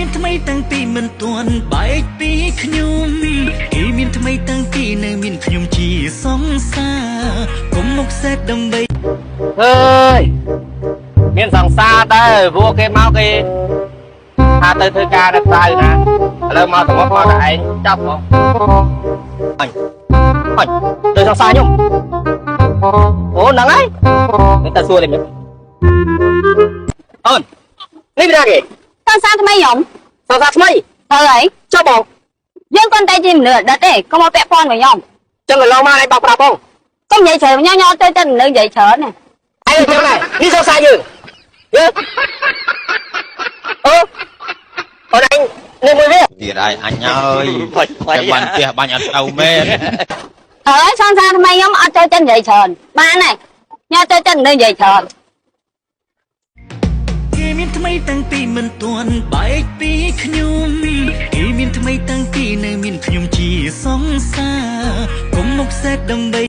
មានថ្មីតាំងពីមិនទាន់បែកពីខ្ញុំគេមានថ្មីតាំងពីនៅមានខ្ញុំជាសង្សារកុំមកសេតដើម្បីអើយមានសង្សារដែរព្រោះគេមកគេថាទៅធ្វើការនៅក្រៅណាឥឡូវមកទាំងមកតែឯងចាប់មកអញទៅសង្សារខ្ញុំអូហ្នឹងហើយនេះតើសួរលេងអូននេះវាគេសង្សារថ្មីខ្ញុំសង្សារថ្មីហើយចុះបងយើងគាត់តែជាមនុស្សអត់ទេកុំមកពាក់ព័ន្ធvớiខ្ញុំចឹងឥឡូវមកឯងបោកប្រាស់បងកុំនិយាយច្រើនញ៉ាំទៅមនុស្សនិយាយច្រើនណាឯងចឹងដែរនេះសង្សារយើងអូអូនឯងនេះមួយវាទៀតឯងអញហើយចាំបានផ្ទះបាញ់អត់ទៅមែនហើយសង្សារថ្មីខ្ញុំអត់ចូលចិត្តនិយាយច្រើនបានហើយញ៉ាំចូលចិត្តមនុស្សនិយាយច្រើនគេមានថ្មីតាំងពីមិនទាន់បែកពីខ្ញុំគេមានថ្មីតាំងពីនៅមានខ្ញុំជាសង្សារកុំមកសេតដើម្បី